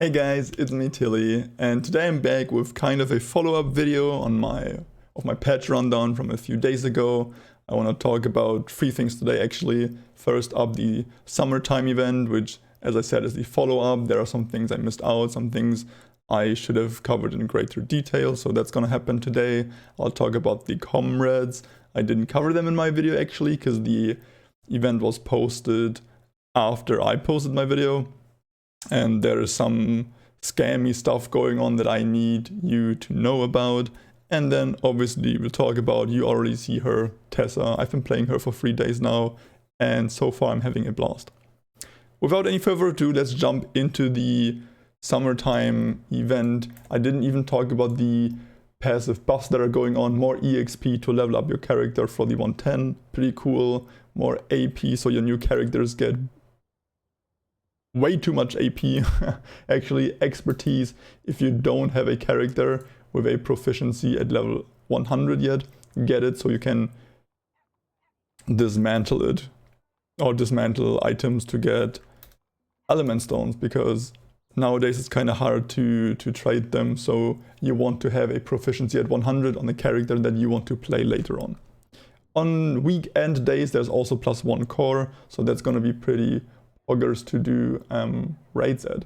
Hey guys, it's me Tilly, and today I'm back with kind of a follow-up video on my patch rundown from a few days ago. I want to talk about three things today actually. First up, the summertime event, which as I said is the follow-up. There are some things I missed out, some things I should have covered in greater detail, so that's gonna happen today. I'll talk about the Comrades. I didn't cover them in my video actually, because the event was posted after I posted my video. And there is some scammy stuff going on that I need you to know about. And then obviously we'll talk about, you already see her, Tessa. I've been playing her for 3 days now, and so far I'm having a blast. Without any further ado, let's jump into the summertime event. I didn't even talk about the passive buffs that are going on. More EXP to level up your character for the 110, pretty cool. More AP, so your new characters get way too much AP. Actually, expertise, if you don't have a character with a proficiency at level 100 yet, get it so you can dismantle it, or dismantle items to get element stones, because nowadays it's kind of hard to trade them, so you want to have a proficiency at 100 on the character that you want to play later on. On weekend days there's also +1 core, so that's going to be pretty poggers to do raids at.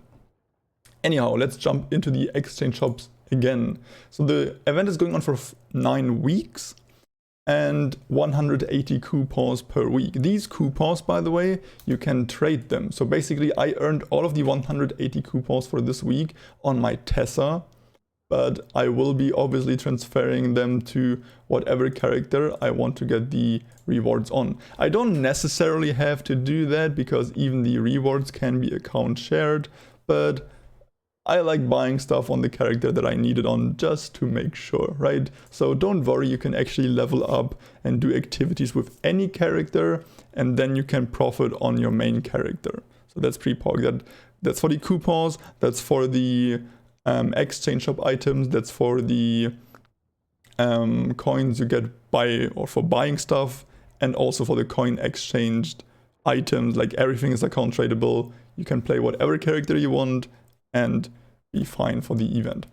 Anyhow, let's jump into the exchange shops again. So the event is going on for 9 weeks and 180 coupons per week. These coupons, by the way, you can trade them. So basically I earned all of the 180 coupons for this week on my Tessa, but I will be obviously transferring them to whatever character I want to get the rewards on. I don't necessarily have to do that because even the rewards can be account shared, but I like buying stuff on the character that I need it on just to make sure, right? So don't worry, you can actually level up and do activities with any character, and then you can profit on your main character. So that's pretty pog. That's for the coupons, that's for the exchange shop items, that's for the coins you get for buying stuff, and also for the coin exchanged items. Like everything is account tradable. You can play whatever character you want and be fine for the event.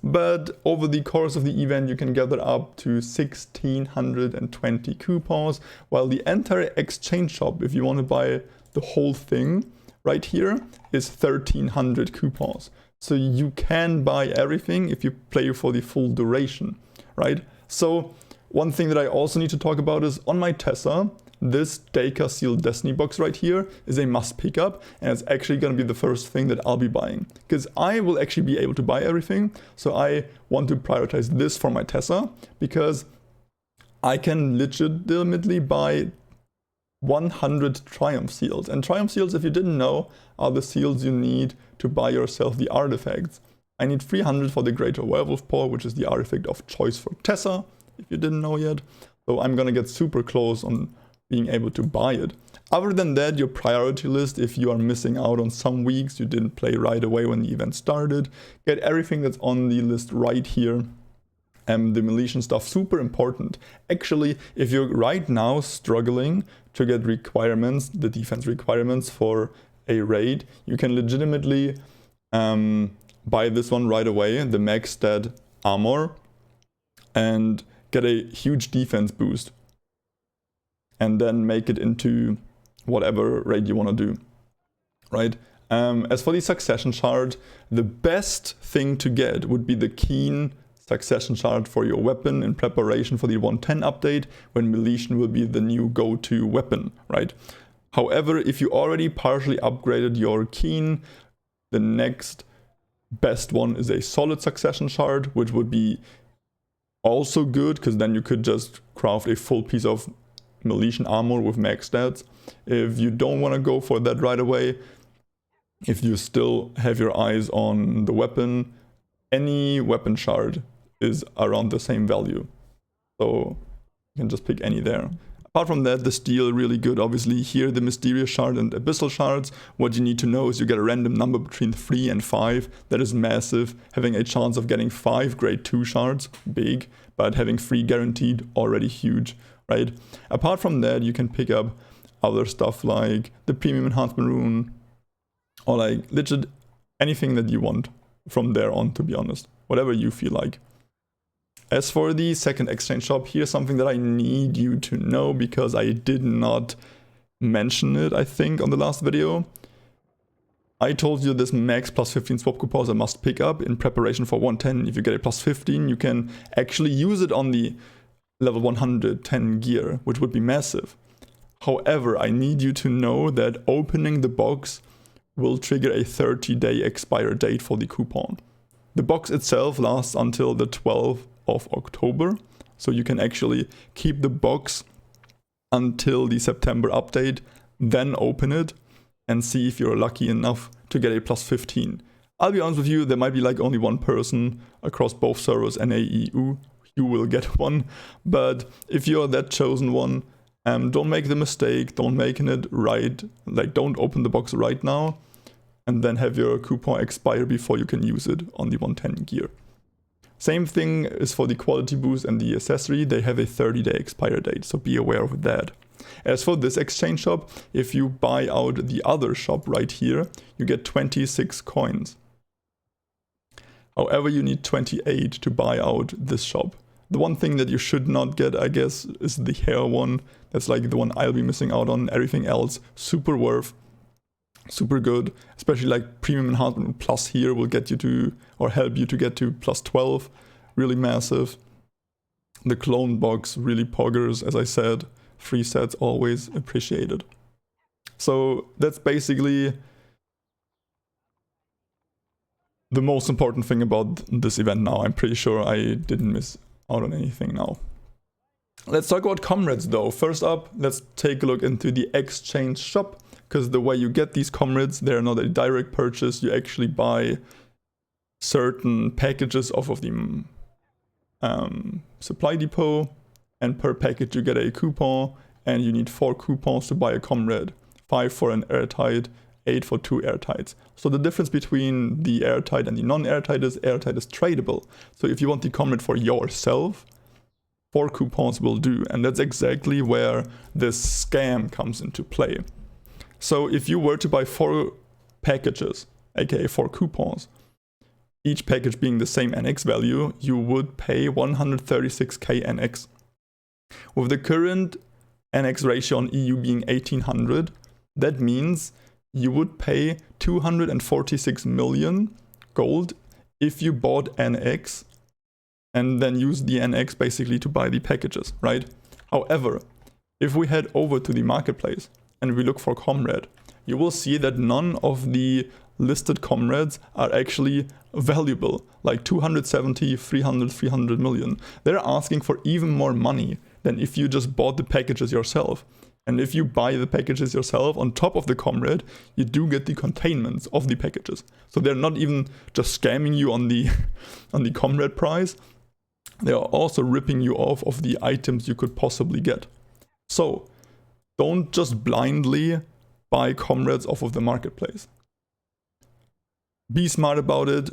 But over the course of the event you can gather up to 1620 coupons, while the entire exchange shop, if you want to buy the whole thing right here, is 1300 coupons. So you can buy everything if you play for the full duration, right? So one thing that I also need to talk about is on my Tessa, this Deka Sealed Destiny box right here is a must pick up, and it's actually going to be the first thing that I'll be buying, because I will actually be able to buy everything. So I want to prioritize this for my Tessa, because I can legitimately buy 100 Triumph Seals. And Triumph Seals, if you didn't know, are the seals you need to buy yourself the artifacts. I need 300 for the Greater Werewolf Paw, which is the artifact of choice for Tessa, if you didn't know yet. So I'm gonna get super close on being able to buy it. Other than that, your priority list, if you are missing out on some weeks, you didn't play right away when the event started, get everything that's on the list right here. The Militian stuff, super important. Actually, if you're right now struggling to get requirements, the defense requirements for a raid, you can legitimately buy this one right away, the max stat armor, and get a huge defense boost. And then make it into whatever raid you want to do, right? As for the succession shard, the best thing to get would be the keen succession shard for your weapon in preparation for the 110 update, when Militian will be the new go-to weapon, right? However, if you already partially upgraded your keen, the next best one is a solid succession shard, which would be also good, because then you could just craft a full piece of Militian armor with max stats. If you don't want to go for that right away, if you still have your eyes on the weapon, any weapon shard is around the same value, so you can just pick any there. Apart from that, the steel really good. Obviously here the mysterious shard and abyssal shards, what you need to know is you get a random number between 3 and 5. That is massive. Having a chance of getting 5 grade 2 shards, big, but having 3 guaranteed, already huge, right? Apart from that, you can pick up other stuff like the premium enhancement rune, or like legit anything that you want from there on, to be honest. Whatever you feel like. As for the second exchange shop, here's something that I need you to know because I did not mention it, I think, on the last video. I told you this max plus 15 swap coupons I must pick up in preparation for 110. If you get a plus 15, you can actually use it on the level 110 gear, which would be massive. However, I need you to know that opening the box will trigger a 30-day expire date for the coupon. The box itself lasts until the 12th of October, so you can actually keep the box until the September update, then open it and see if you're lucky enough to get a plus 15. I'll be honest with you, there might be like only one person across both servers and AEU who will get one, but if you're that chosen one, don't make the mistake, don't make it right, like don't open the box right now and then have your coupon expire before you can use it on the 110 gear. Same thing is for the quality boost and the accessory, they have a 30-day expire date, so be aware of that. As for this exchange shop, if you buy out the other shop right here, you get 26 coins. However, you need 28 to buy out this shop. The one thing that you should not get, I guess, is the hair one. That's like the one I'll be missing out on. Everything else, super worth, super good. Especially like Premium Enhancement Plus here will get you to, or help you to get to plus 12. Really massive. The clone box, really poggers, as I said. Free sets, always appreciated. So that's basically the most important thing about this event now. I'm pretty sure I didn't miss out on anything now. Let's talk about Comrades though. First up, let's take a look into the exchange shop, because the way you get these Comrades, they're not a direct purchase. You actually buy certain packages off of the supply depot, and per package you get a coupon, and you need 4 coupons to buy a Comrade, 5 for an airtight, 8 for 2 airtights. So the difference between the airtight and the non-airtight is tradable. So if you want the Comrade for yourself, 4 coupons will do, and that's exactly where this scam comes into play. So if you were to buy 4 packages, aka 4 coupons, each package being the same NX value, you would pay 136k NX. With the current NX ratio on EU being 1800, that means you would pay 246 million gold if you bought NX and then use the NX basically to buy the packages, right? However, if we head over to the marketplace and we look for Comrade, you will see that none of the listed Comrades are actually valuable, like 270, 300, 300 million. They're asking for even more money than if you just bought the packages yourself. And if you buy the packages yourself on top of the Comrade, you do get the containments of the packages. So they're not even just scamming you on the Comrade price, they are also ripping you off of the items you could possibly get. So don't just blindly buy Comrades off of the marketplace. Be smart about it.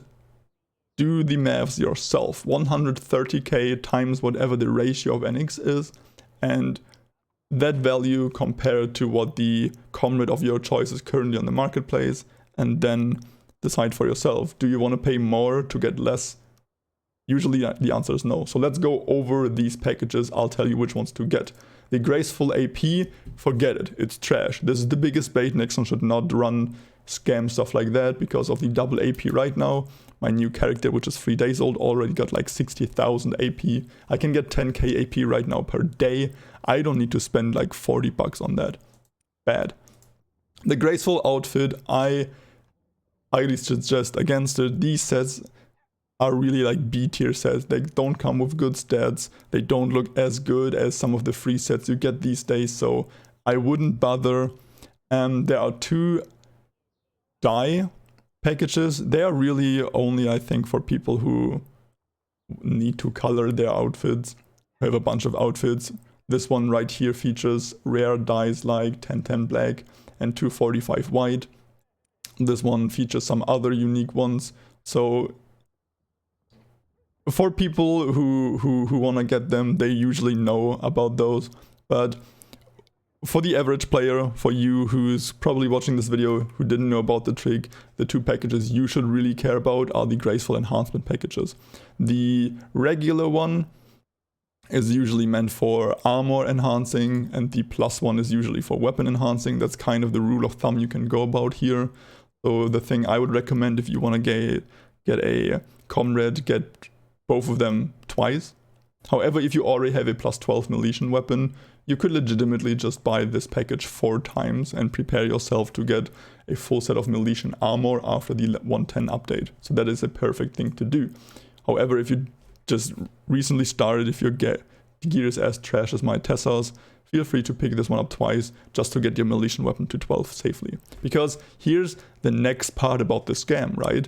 Do the maths yourself. 130k times whatever the ratio of NX is, and that value compared to what the Comrade of your choice is currently on the marketplace, and then decide for yourself. Do you want to pay more to get less? Usually the answer is no. So let's go over these packages. I'll tell you which ones to get. The Graceful AP, forget it. It's trash. This is the biggest bait. Nexon should not run scam stuff like that because of the double AP right now. My new character, which is 3 days old, already got like 60,000 AP. I can get 10k AP right now per day. I don't need to spend like 40 bucks on that. Bad. The Graceful outfit, I highly suggest against it. These sets are really like B tier sets. They don't come with good stats. They don't look as good as some of the free sets you get these days, so I wouldn't bother. There are 2 dye packages. They are really only, I think, for people who need to color their outfits, who have a bunch of outfits. This one right here features rare dyes like 1010 black and 245 white. This one features some other unique ones. So for people who want to get them, they usually know about those. But For the average player, for you who's probably watching this video who didn't know about the trick, the two packages you should really care about are the graceful enhancement packages. The regular one is usually meant for armor enhancing, and the plus one is usually for weapon enhancing. That's kind of the rule of thumb you can go about here. So the thing I would recommend if you want to get a Comrade, get both of them twice. However, if you already have a plus 12 Milesian weapon, you could legitimately just buy this package 4 times and prepare yourself to get a full set of Milesian armor after the 110 update. So that is a perfect thing to do. However, if you just recently started, if your gear is as trash as my Tessa's, feel free to pick this one up twice just to get your Milesian weapon to 12 safely. Because here's the next part about the scam, right?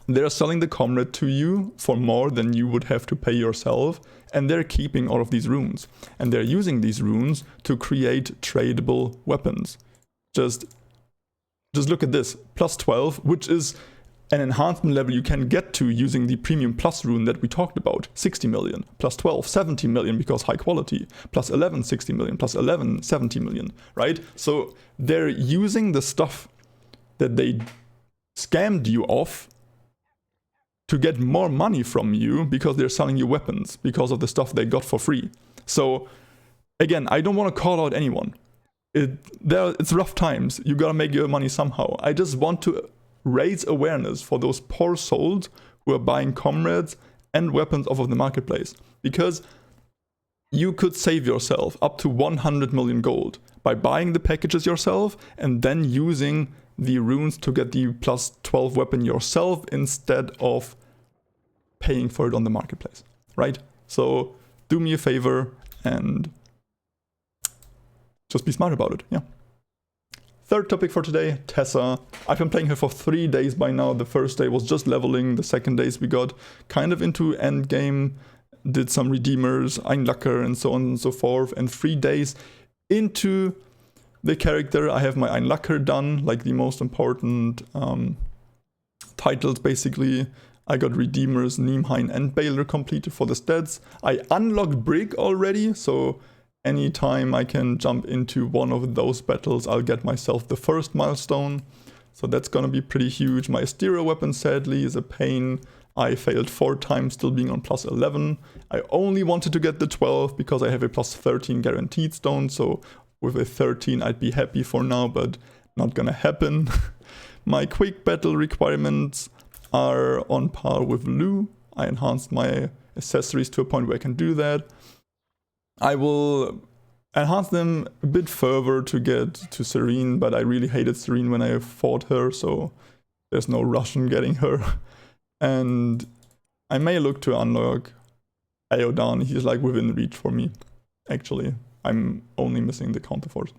They're selling the Comrade to you for more than you would have to pay yourself, and they're keeping all of these runes. And they're using these runes to create tradable weapons. Just look at this, plus 12, which is an enhancement level you can get to using the premium plus rune that we talked about. 60 million, plus 12, 70 million because high quality, plus 11, 60 million, plus 11, 70 million, right? So they're using the stuff that they scammed you off to get more money from you because they're selling you weapons because of the stuff they got for free. So again, I don't want to call out anyone. It's rough times. You gotta make your money somehow. I just want to raise awareness for those poor souls who are buying Comrades and weapons off of the marketplace. Because you could save yourself up to 100 million gold by buying the packages yourself and then using the runes to get the plus 12 weapon yourself instead of paying for it on the marketplace, right? So do me a favor and just be smart about it, yeah. Third topic for today, Tessa. I've been playing her for 3 days by now. The first day was just leveling. The second days we got kind of into end game, did some redeemers, Einlacker and so on and so forth. And 3 days into the character, I have my Einlacker done, like the most important titles basically. I got Redeemers, Niemhain and Baylor completed for the stats. I unlocked Brig already, so anytime I can jump into one of those battles, I'll get myself the first milestone. So that's gonna be pretty huge. My Astera weapon sadly is a pain. I failed 4 times, still being on plus 11. I only wanted to get the 12 because I have a plus 13 guaranteed stone, so with a 13 I'd be happy for now, but not gonna happen. My quick battle requirements are on par with Lou. I enhanced my accessories to a point where I can do that. I will enhance them a bit further to get to Serene, but I really hated Serene when I fought her, so there's no rush in getting her. And I may look to unlock Aodan. He's like within reach for me, actually. I'm only missing the counterforce.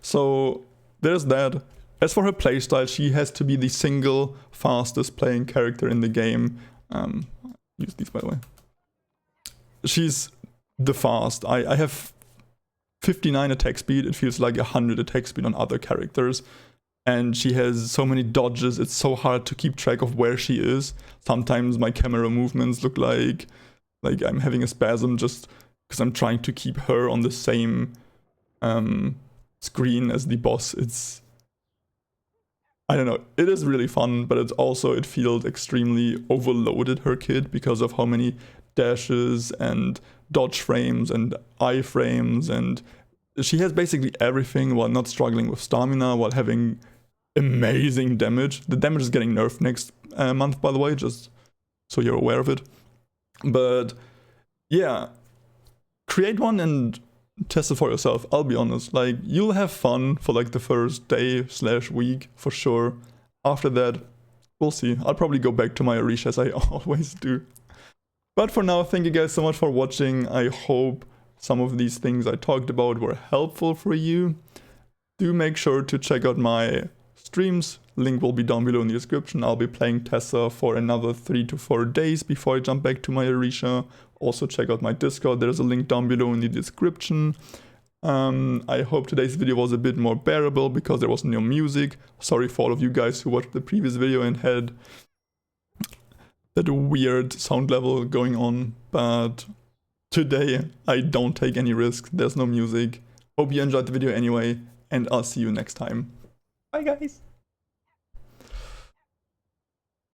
So there's that. As for her playstyle, she has to be the single fastest playing character in the game. Use these by the way. She's the fast. I have 59 attack speed. It feels like 100 attack speed on other characters. And she has so many dodges, it's so hard to keep track of where she is. Sometimes my camera movements look like I'm having a spasm just because I'm trying to keep her on the same screen as the boss. I don't know, it is really fun, but it feels extremely overloaded, her kit, because of how many dashes and dodge frames and iframes, and she has basically everything while not struggling with stamina, while having amazing damage. The damage is getting nerfed next month, by the way, just so you're aware of it. But yeah, create one and test it for yourself. I'll be honest, like, you'll have fun for like the first day/week for sure. After that, we'll see. I'll probably go back to my Arish as I always do. But for now, thank you guys so much for watching. I hope some of these things I talked about were helpful for you. Do make sure to check out my streams. Link will be down below in the description. I'll be playing Tessa for another 3 to 4 days before I jump back to my Arisha. Also check out my Discord. There's a link down below in the description. I hope today's video was a bit more bearable because there was no music. Sorry for all of you guys who watched the previous video and had that weird sound level going on. But today I don't take any risks. There's no music. Hope you enjoyed the video anyway, and I'll see you next time. Bye guys!